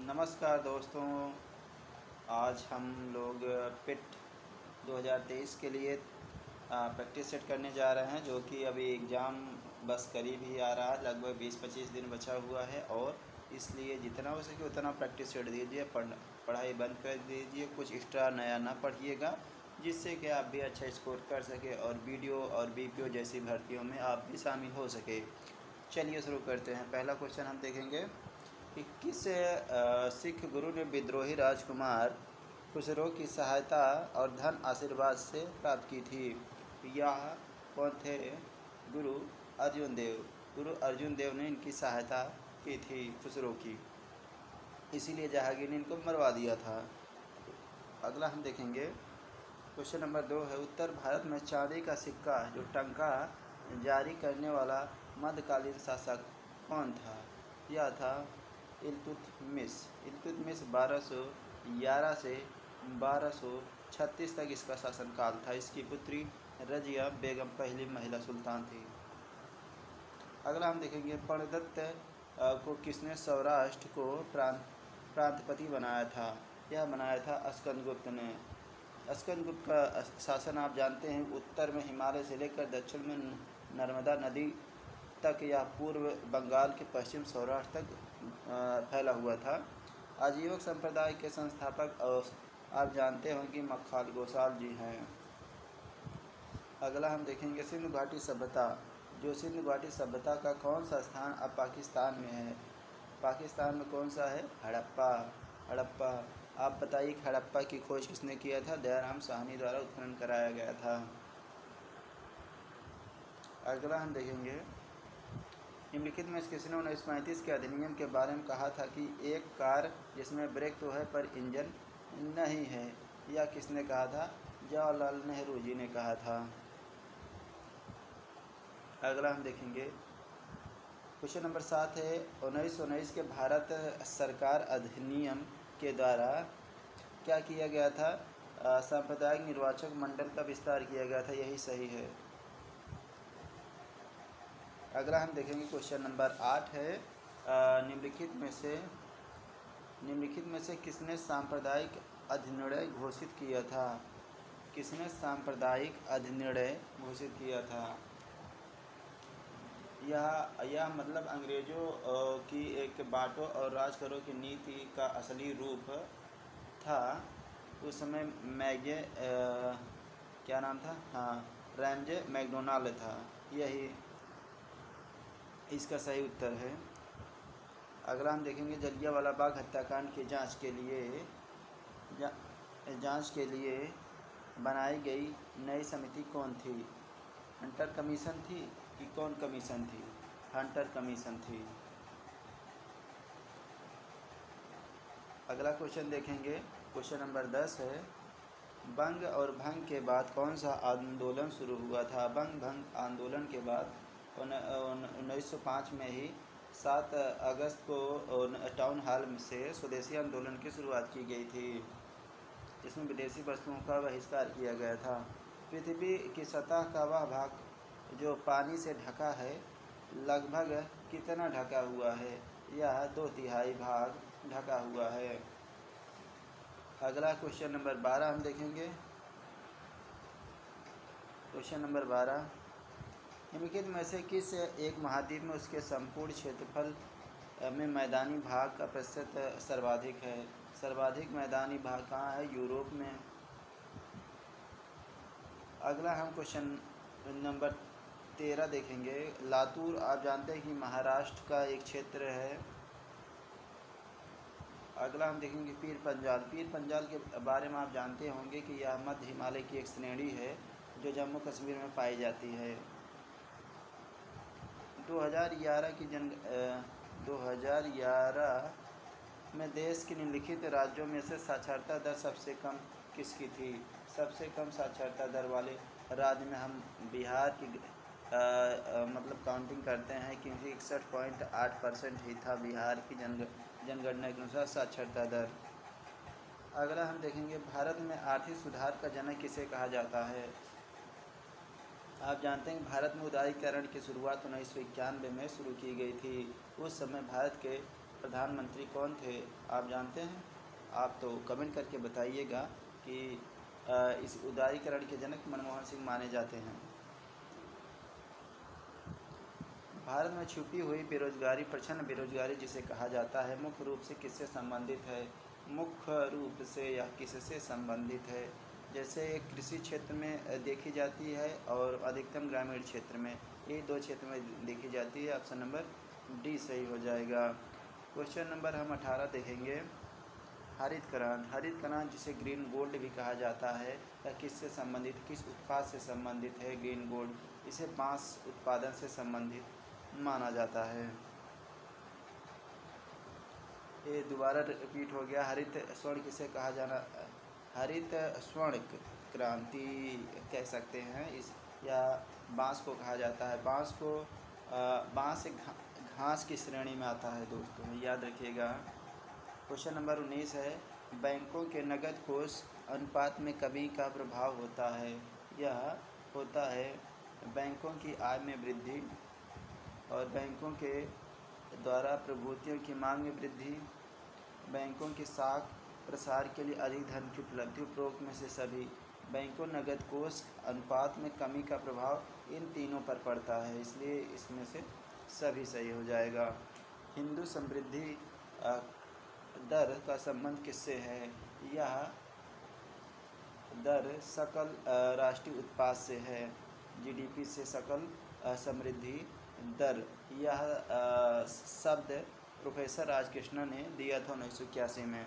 नमस्कार दोस्तों। आज हम लोग पिट 2023 के लिए प्रैक्टिस सेट करने जा रहे हैं, जो कि अभी एग्ज़ाम बस करीब ही आ रहा है। लगभग 20-25 दिन बचा हुआ है और इसलिए जितना हो सके उतना प्रैक्टिस सेट दीजिए। पढ़ाई बंद कर दीजिए, कुछ एक्स्ट्रा नया ना पढ़िएगा, जिससे कि आप भी अच्छा स्कोर कर सके और वीडियो और बीपीओ जैसी भर्तियों में आप भी शामिल हो सके। चलिए शुरू करते हैं। पहला क्वेश्चन हम देखेंगे कि किस सिख गुरु ने विद्रोही राजकुमार खुसरो की सहायता और धन आशीर्वाद से प्राप्त की थी। यह कौन थे? गुरु अर्जुन देव। गुरु अर्जुन देव ने इनकी सहायता की थी खुसरो की, इसीलिए जहांगीर ने इनको मरवा दिया था। अगला हम देखेंगे, क्वेश्चन नंबर 2 है, उत्तर भारत में चांदी का सिक्का जो टंका जारी करने वाला मध्यकालीन शासक कौन था? यह था इल्तुतमिश। इल्तुतमिश 1211 से 1236 तक इसका शासनकाल था। इसकी पुत्री रजिया बेगम पहली महिला सुल्तान थी। अगला हम देखेंगे, प्रणदत्त को किसने सौराष्ट्र को प्रांतपति बनाया था? यह बनाया था स्कंदगुप्त ने। स्कंदगुप्त का शासन आप जानते हैं, उत्तर में हिमालय से लेकर दक्षिण में नर्मदा नदी तक या पूर्व बंगाल के पश्चिम सौराष्ट्र तक फैला हुआ था। आजीवक संप्रदाय के संस्थापक आप जानते होंगे कि मक्खाल गोसाल जी हैं। अगला हम देखेंगे, सिंधु घाटी सभ्यता। जो सिंधु घाटी सभ्यता का कौन सा स्थान अब पाकिस्तान में है? पाकिस्तान में कौन सा है? हड़प्पा। हड़प्पा। आप बताइए, हड़प्पा की खोज किसने किया था? दयाराम साहनी द्वारा उत्खनन कराया गया था। अगला हम देखेंगे, निम्नलिखित में किसने 1935 के अधिनियम के बारे में कहा था कि एक कार जिसमें ब्रेक तो है पर इंजन नहीं है? यह किसने कहा था? जवाहरलाल नेहरू जी ने कहा था। अगला हम देखेंगे, क्वेश्चन नंबर 7 है, 1919 के भारत सरकार अधिनियम के द्वारा क्या किया गया था? सांप्रदायिक निर्वाचक मंडल का विस्तार किया गया था। यही सही है। अगला हम देखेंगे, क्वेश्चन नंबर 8 है, निम्नलिखित में से किसने सांप्रदायिक अधिनिर्णय घोषित किया था? किसने सांप्रदायिक अधिनिर्णय घोषित किया था? यह मतलब अंग्रेज़ों की एक बांटो और राज करो की नीति का असली रूप था। उस समय क्या नाम था? हाँ, रैमजे मैकडोनाल्ड था। यही इसका सही उत्तर है। अगला हम देखेंगे, जलियांवाला बाग हत्याकांड की जांच के लिए बनाई गई नई समिति कौन थी? हंटर कमीशन थी कि कौन कमीशन थी? हंटर कमीशन थी। अगला क्वेश्चन देखेंगे, क्वेश्चन नंबर 10 है, बंग और भंग के बाद कौन सा आंदोलन शुरू हुआ था? बंग भंग आंदोलन के बाद 1905 में ही 7 अगस्त को टाउन हॉल से स्वदेशी आंदोलन की शुरुआत की गई थी, जिसमें विदेशी वस्तुओं का बहिष्कार किया गया था। पृथ्वी की सतह का वह भाग जो पानी से ढका है लगभग कितना ढका हुआ है? यह 2/3 भाग ढका हुआ है। अगला क्वेश्चन नंबर 12 हम देखेंगे। क्वेश्चन नंबर 12, निम्नलिखित में से किस एक महाद्वीप में उसके संपूर्ण क्षेत्रफल में मैदानी भाग का प्रतिशत सर्वाधिक है? सर्वाधिक मैदानी भाग कहाँ है? यूरोप में। अगला हम क्वेश्चन नंबर 13 देखेंगे। लातूर आप जानते हैं कि महाराष्ट्र का एक क्षेत्र है। अगला हम देखेंगे, पीर पंजाल। पीर पंजाल के बारे में आप जानते होंगे कि यह मध्य हिमालय की एक श्रेणी है जो जम्मू कश्मीर में पाई जाती है। 2011 में देश के निम्नलिखित राज्यों में से साक्षरता दर सबसे कम किसकी थी? सबसे कम साक्षरता दर वाले राज्य में हम बिहार की मतलब काउंटिंग करते हैं, क्योंकि 61.8% ही था बिहार की जनगणना के अनुसार साक्षरता दर। अगला हम देखेंगे, भारत में आर्थिक सुधार का जनक किसे कहा जाता है? आप जानते हैं कि भारत में उदारीकरण की शुरुआत 1991 में शुरू की गई थी। उस समय भारत के प्रधानमंत्री कौन थे, आप जानते हैं? आप तो कमेंट करके बताइएगा कि इस उदारीकरण के जनक मनमोहन सिंह माने जाते हैं। भारत में छुपी हुई बेरोजगारी, प्रचंड बेरोजगारी जिसे कहा जाता है, मुख्य रूप से किससे संबंधित है? मुख्य रूप से यह किससे संबंधित है? जैसे कृषि क्षेत्र में देखी जाती है और अधिकतम ग्रामीण क्षेत्र में, ये दो क्षेत्र में देखी जाती है। ऑप्शन नंबर डी सही हो जाएगा। क्वेश्चन नंबर हम 18 देखेंगे। हरितकरण, हरितकरण जिसे ग्रीन गोल्ड भी कहा जाता है, यह किससे संबंधित, किस उत्पाद से संबंधित है? ग्रीन गोल्ड, इसे बांस उत्पादन से संबंधित माना जाता है। ये दोबारा रिपीट हो गया। हरित स्वर्ण किसे कहा जाना, हरित स्वर्ण क्रांति कह सकते हैं इस, या बांस को कहा जाता है। बांस को बांस एक घास की श्रेणी में आता है दोस्तों, याद रखिएगा। क्वेश्चन नंबर 19 है, बैंकों के नकद कोष अनुपात में कमी का प्रभाव होता है। यह होता है बैंकों की आय में वृद्धि और बैंकों के द्वारा प्रभूतियों की मांग में वृद्धि, बैंकों के साख प्रसार के लिए अधिक धन की उपलब्धि, उपरोक्त में से सभी। बैंकों नकद कोष अनुपात में कमी का प्रभाव इन तीनों पर पड़ता है, इसलिए इसमें से सभी सही हो जाएगा। हिंदू समृद्धि दर का संबंध किससे है? यह दर सकल राष्ट्रीय उत्पाद से है, जीडीपी से सकल समृद्धि दर। यह शब्द प्रोफेसर राजकृष्णन ने दिया था 1981 में।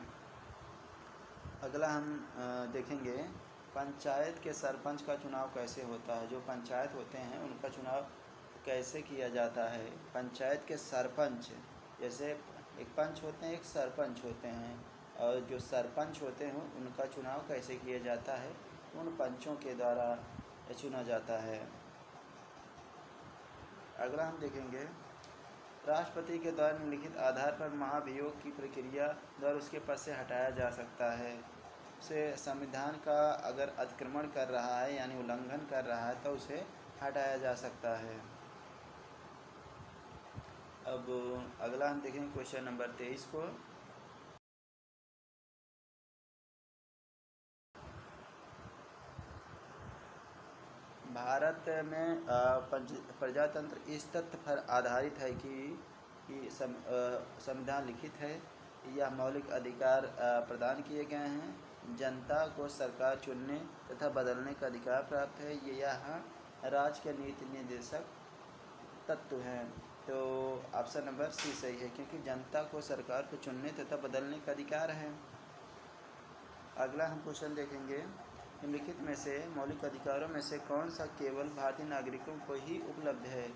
अगला हम देखेंगे, पंचायत के सरपंच का चुनाव कैसे होता है? जो पंचायत होते हैं उनका चुनाव कैसे किया जाता है? पंचायत के सरपंच, जैसे एक पंच होते हैं, एक सरपंच होते हैं, और जो सरपंच होते हैं उनका चुनाव कैसे किया जाता है? उन पंचों के द्वारा चुना जाता है। अगला हम देखेंगे, राष्ट्रपति के द्वारा निम्नलिखित आधार पर महाभियोग की प्रक्रिया द्वारा उसके पद से हटाया जा सकता है। उसे संविधान का अगर अतिक्रमण कर रहा है यानी उल्लंघन कर रहा है तो उसे हटाया जा सकता है। अब अगला हम देखेंगे क्वेश्चन नंबर 23 को। भारत में प्रजातंत्र इस तथ्य पर आधारित है कि संविधान लिखित है, यह मौलिक अधिकार प्रदान किए गए हैं, जनता को सरकार चुनने तथा बदलने का अधिकार प्राप्त है, ये यहाँ राज्य के नीति निर्देशक तत्व हैं। तो ऑप्शन नंबर सी सही है, क्योंकि जनता को सरकार को चुनने तथा बदलने का अधिकार है। अगला हम क्वेश्चन देखेंगे, निम्नलिखित में से मौलिक अधिकारों में से कौन सा केवल भारतीय नागरिकों को ही उपलब्ध है?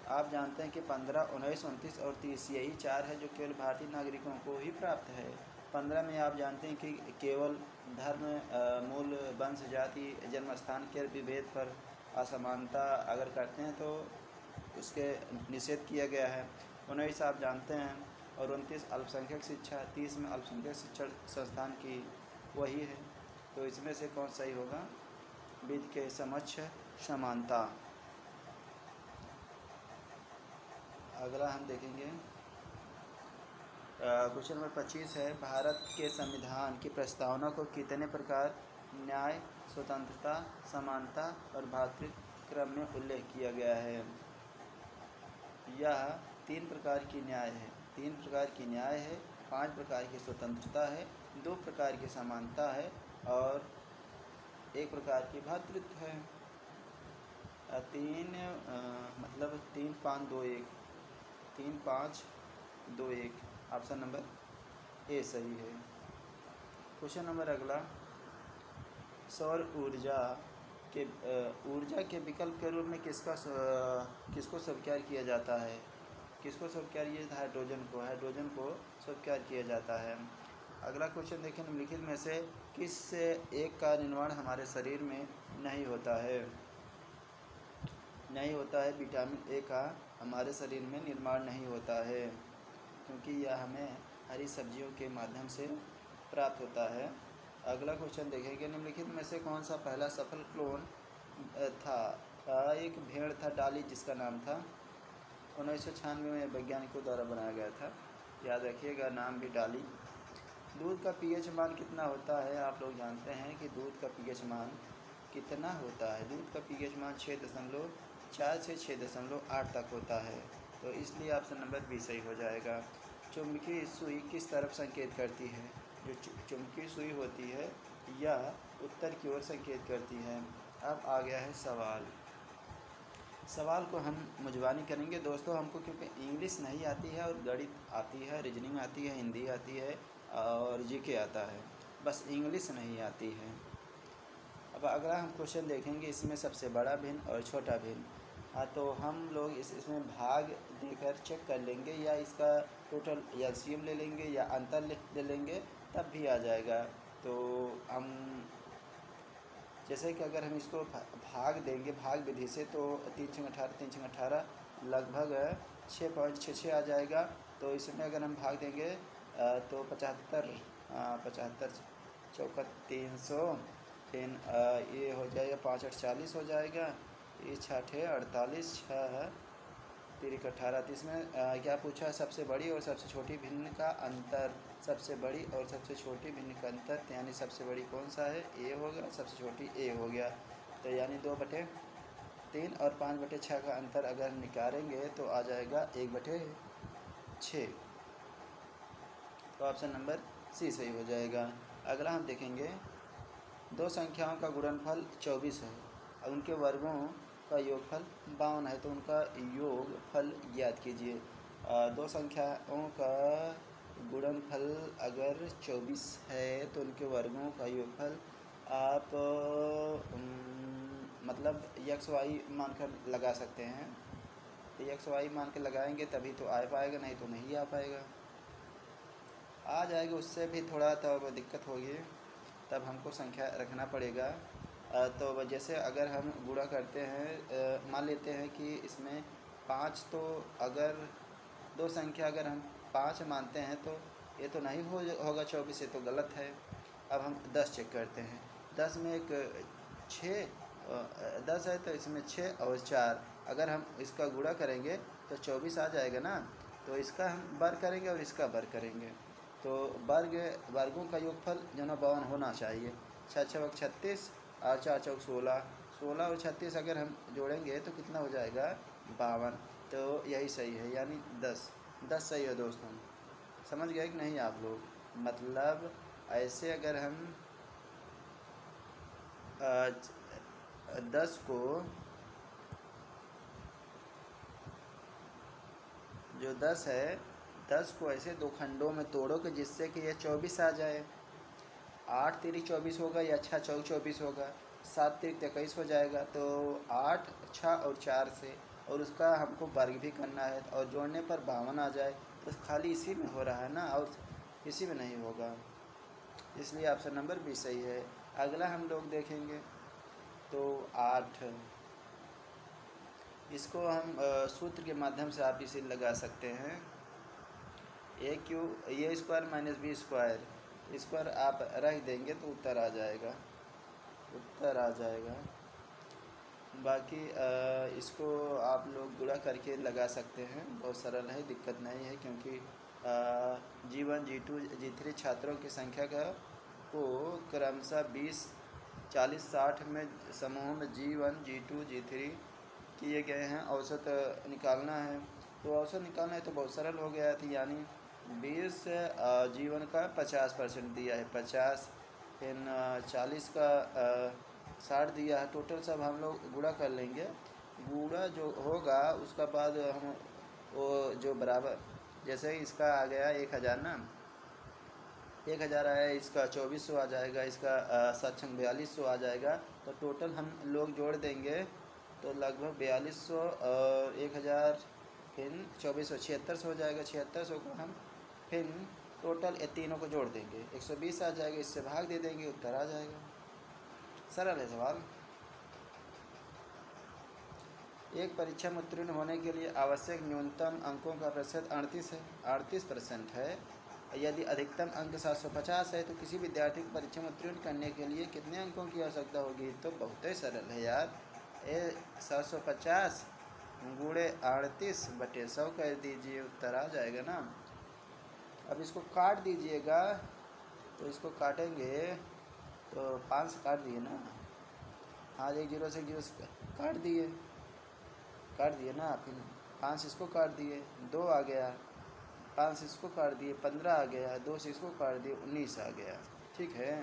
आप जानते हैं कि 15, 19, 29 और 30 यही चार है जो केवल भारतीय नागरिकों को ही प्राप्त है। 15 में आप जानते हैं कि केवल धर्म, मूल, वंश, जाति, जन्म स्थान के विभेद पर असमानता अगर करते हैं तो उसके निषेध किया गया है। 19 आप जानते हैं, और 29 अल्पसंख्यक शिक्षा, 30 में अल्पसंख्यक शिक्षण संस्थान की वही है। तो इसमें से कौन सही होगा? विधि के समक्ष समानता। अगला हम देखेंगे, क्वेश्चन नंबर 25 है, भारत के संविधान की प्रस्तावना को कितने प्रकार न्याय, स्वतंत्रता, समानता और भातृत्व क्रम में उल्लेख किया गया है? यह 3 प्रकार की न्याय है, 3 प्रकार की न्याय है, 5 प्रकार की स्वतंत्रता है, 2 प्रकार की समानता है और 1 प्रकार की भातृत्व है। 3 मतलब 3, 5, 2, 1, 3, 5, 2, 1, ऑप्शन नंबर ए सही है। क्वेश्चन नंबर अगला, सौर ऊर्जा के विकल्प के रूप में किसको स्वीकार किया जाता है? किसको स्वीकार किया जाता है? हाइड्रोजन को स्वीकार किया जाता है। अगला क्वेश्चन देखें, निम्नलिखित में से किस एक का निर्माण हमारे शरीर में नहीं होता है? विटामिन ए का हमारे शरीर में निर्माण नहीं होता है, क्योंकि यह हमें हरी सब्जियों के माध्यम से प्राप्त होता है। अगला क्वेश्चन देखेंगे, निम्नलिखित में से कौन सा पहला सफल क्लोन था? एक भेड़ था, डाली जिसका नाम था, 1996 में वैज्ञानिकों द्वारा बनाया गया था। याद रखिएगा, नाम भी डाली। दूध का पीएच मान कितना होता है? आप लोग जानते हैं कि दूध का पीएच मान कितना होता है? दूध का पीएच मान 6.4 से 6.8 तक होता है। तो इसलिए ऑप्शन नंबर बी सही हो जाएगा। चुंबकीय सुई किस तरफ संकेत करती है? जो चुंबकीय सुई होती है यह उत्तर की ओर संकेत करती है। अब आ गया है सवाल। सवाल को हम मुजवानी करेंगे दोस्तों। हमको क्योंकि इंग्लिश नहीं आती है और गणित आती है, रीजनिंग आती है, हिंदी आती है और जीके आता है, बस इंग्लिश नहीं आती है। अब अगला हम क्वेश्चन देखेंगे, इसमें सबसे बड़ा भिन्न और छोटा भिन्न। हाँ, तो हम लोग इसमें भाग देकर चेक कर लेंगे, या इसका टोटल एलसीएम ले लेंगे या अंतर ले लेंगे, तब भी आ जाएगा। तो हम जैसे कि अगर हम इसको भाग देंगे भाग विधि से, तो 3×18 लगभग 6.66 आ जाएगा। तो इसमें अगर हम भाग देंगे तो 75 चौका 300, फिर ये हो जाएगा 5×8 = 40 हो जाएगा, ये 6×8 = 48, 6×3 = 18। तो इसमें क्या पूछा? सबसे बड़ी और सबसे छोटी भिन्न का अंतर। सबसे बड़ी और सबसे छोटी भिन्न का अंतर, यानी सबसे बड़ी कौन सा है? ए होगा, सबसे छोटी ए हो गया। तो यानी 2/3 और 5/6 का अंतर अगर निकालेंगे तो आ जाएगा 1/6। तो ऑप्शन नंबर सी सही हो जाएगा। अगला हम देखेंगे, दो संख्याओं का गुणनफल 24 है और उनके वर्गों का योगफल 52 है, तो उनका योगफल ज्ञात कीजिए। दो संख्याओं का गुणनफल अगर 24 है तो उनके वर्गों का योगफल आप मतलब एक्स वाई मानकर लगा सकते हैं। तो एक्स वाई मान के लगाएंगे तभी तो आ पाएगा, नहीं तो नहीं आ पाएगा। आ जाएगा, उससे भी थोड़ा तो दिक्कत होगी, तब हमको संख्या रखना पड़ेगा। तो जैसे अगर हम गुणा करते हैं, मान लेते हैं कि इसमें 5, तो अगर दो संख्या अगर हम 5 मानते हैं तो ये तो नहीं होगा 24, ये तो गलत है। अब हम 10 चेक करते हैं। 10 में एक 6 10 है, तो इसमें 6 और 4 अगर हम इसका गुणा करेंगे तो 24 आ जाएगा ना। तो इसका हम वर्ग करेंगे और इसका वर्ग करेंगे, तो वर्गों का योगफल जो ना 52 होना चाहिए। 6×6 = 36 और 4×4 = 16, 16 और 36 अगर हम जोड़ेंगे तो कितना हो जाएगा? 52। तो यही सही है, यानी 10 सही है दोस्तों। समझ गए कि नहीं आप लोग? मतलब ऐसे अगर हम 10 को, जो 10 है, 10 को ऐसे 2 खंडों में तोड़ो कि जिससे कि ये 24 आ जाए। 8×3 = 24 होगा या 6×4 = 24 होगा, 7×3 = 21 हो जाएगा। तो 8, 6 और 4 से, और उसका हमको वर्ग भी करना है और जोड़ने पर 52 आ जाए। तो खाली इसी में हो रहा है ना, और किसी में नहीं होगा, इसलिए ऑप्शन नंबर बी सही है। अगला हम लोग देखेंगे तो 8, इसको हम सूत्र के माध्यम से आप इसे लगा सकते हैं। a³ - b², इस पर आप रख देंगे तो उत्तर आ जाएगा, बाकी इसको आप लोग गुणा करके लगा सकते हैं, बहुत सरल है, दिक्कत नहीं है। क्योंकि G1 G2 G3 छात्रों की संख्या को क्रमशः 20, 40, 60 में समूहों में G1 G2 G3 किए गए हैं। औसत निकालना है, तो औसत निकालना है तो बहुत सरल हो गया था, यानी 20 G1 का 50% दिया है, 50, फिर 40 का 60 दिया है। टोटल सब हम लोग गुणा कर लेंगे, गुणा जो होगा उसका बाद हम वो जो बराबर, जैसे इसका आ गया 1000 ना, 1000 आया, इसका 2400 आ जाएगा, इसका 7×42 आ जाएगा। तो टोटल हम लोग जोड़ देंगे तो लगभग 4200 और 1000, फिर 2400 7600 हो जाएगा। 7600 को हम फिर टोटल ये तीनों को जोड़ देंगे, 120 आ जाएगा, इससे भाग दे देंगे, उत्तर आ जाएगा। सरल है सवाल। एक परीक्षा में उत्तीर्ण होने के लिए आवश्यक न्यूनतम अंकों का प्रतिशत 38% है। यदि अधिकतम अंक 750 है तो किसी विद्यार्थी को परीक्षा में उत्तीर्ण करने के लिए कितने अंकों की आवश्यकता होगी? तो बहुत ही सरल है यार, ये 750 × 38/100 कर दीजिए, उत्तर आ जाएगा ना। अब इसको काट दीजिएगा, तो इसको काटेंगे तो 5 से काट दिए ना, हाँ 1 0 से 1 0 से काट दिए ना, फिर 5 इसको काट दिए, 2 आ गया, 5 इसको काट दिए, 15 आ गया, 2 से इसको काट दिए, 19 आ गया। ठीक है,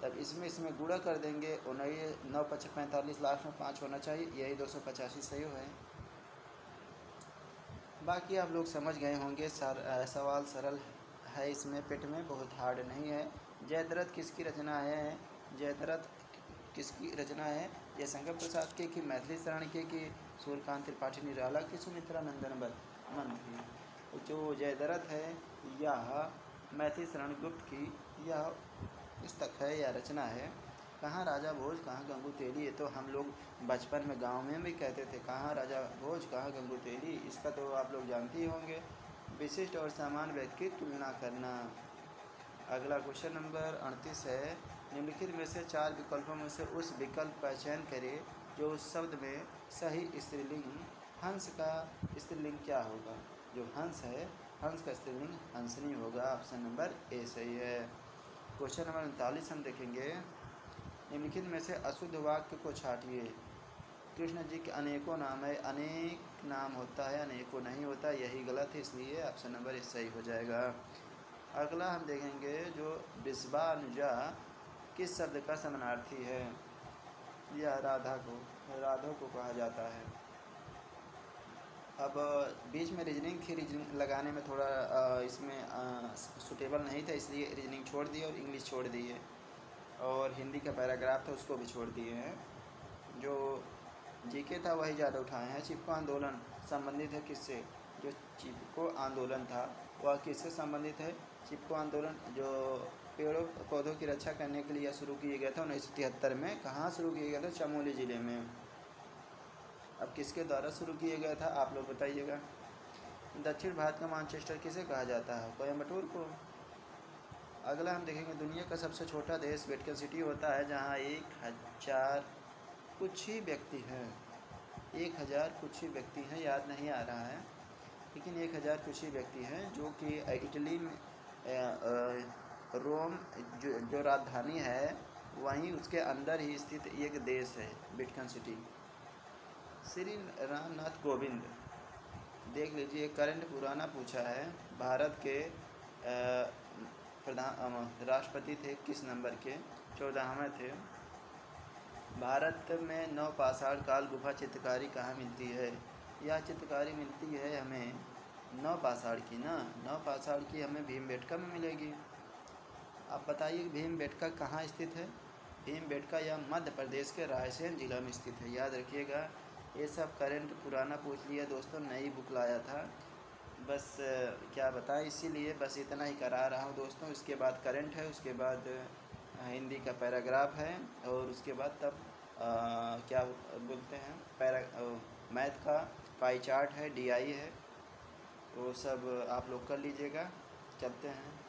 तब इसमें गुणा कर देंगे, 9 5 45, लास्ट में 5 होना चाहिए, यही 285 सही है। बाकी आप लोग समझ गए होंगे, सवाल सरल है, इसमें पेट में बहुत हार्ड नहीं है। जयद्रथ किसकी रचना है? जयद्रथ किसकी रचना है? जयशंकर प्रसाद की, मैथिली शरण की सूर्यकांत त्रिपाठी निराला की, सुमित्रा नंदन वर्मन की। जो जयद्रथ है यह मैथिली शरण गुप्त की यह पुस्तक है या रचना है। कहाँ राजा भोज कहाँ गंगू तेली, ये तो हम लोग बचपन में गांव में भी कहते थे, कहाँ राजा भोज कहाँ गंगू तेली, इसका तो आप लोग जानते ही होंगे। विशिष्ट और सामान्य व्यक्ति की तुलना करना। अगला क्वेश्चन नंबर 38 है, निम्नलिखित में से 4 विकल्पों में से उस विकल्प का चयन करें जो उस शब्द में सही स्त्रीलिंग। हंस का स्त्रीलिंग क्या होगा? जो हंस है, हंस का स्त्रीलिंग हंसनी होगा। ऑप्शन नंबर ए सही है। क्वेश्चन नंबर 39 हम देखेंगे, निम्नलिखित में से अशुद्ध वाक्य को छांटिए। कृष्ण जी के अनेकों नाम है, अनेक नाम होता है, अनेकों नहीं होता, यही गलत है, इसलिए ऑप्शन नंबर ए सही हो जाएगा। अगला हम देखेंगे, जो विश्वानुजा किस शब्द का समानार्थी है? यह राधा को कहा जाता है। अब बीच में रीजनिंग थी, रीजनिंग लगाने में थोड़ा इसमें सुटेबल नहीं था, इसलिए रीजनिंग छोड़ दी और इंग्लिश छोड़ दी है, और हिंदी का पैराग्राफ था उसको भी छोड़ दिए हैं। जो जीके था वही ज़्यादा उठाए हैं। चिपको आंदोलन संबंधित है किससे? जो चिपको आंदोलन था वह किससे संबंधित है? चिपको आंदोलन जो पेड़ों पौधों की रक्षा करने के लिए शुरू किया गया था 1973 में। कहाँ शुरू किया गया था? चमोली ज़िले में। अब किसके द्वारा शुरू किया गया था आप लोग बताइएगा। दक्षिण भारत का मैनचेस्टर किसे कहा जाता है? कोयम्बटूर को। अगला हम देखेंगे, दुनिया का सबसे छोटा देश वेटिकन सिटी होता है, जहाँ 1000 कुछ ही व्यक्ति हैं। 1000 कुछ ही व्यक्ति हैं, याद नहीं आ रहा है, लेकिन 1000 कुछ ही व्यक्ति हैं, जो कि इटली में रोम जो राजधानी है वहीं उसके अंदर ही स्थित एक देश है वेटिकन सिटी। श्री रामनाथ कोविंद, देख लीजिए, करंट पुराना पूछा है। भारत के राष्ट्रपति थे किस नंबर के? 14वें थे। भारत में नवपाषाण काल गुफा चित्रकारी कहाँ मिलती है? यह चित्रकारी मिलती है हमें नवपाषाण की ना, नवपाषाण की हमें भीमबेटका में मिलेगी। आप बताइए भीमबेटका कहाँ स्थित है? भीमबेटका यह मध्य प्रदेश के रायसेन जिला में स्थित है, याद रखिएगा। ये सब करंट पुराना पूछ लिया दोस्तों, नई बुक लाया था, बस क्या बताएं, इसीलिए बस इतना ही करा रहा हूँ दोस्तों। इसके बाद करंट है, उसके बाद हिंदी का पैराग्राफ है, और उसके बाद तब क्या बोलते हैं मैथ का पाई चार्ट है, DI है, वो सब आप लोग कर लीजिएगा। चलते हैं।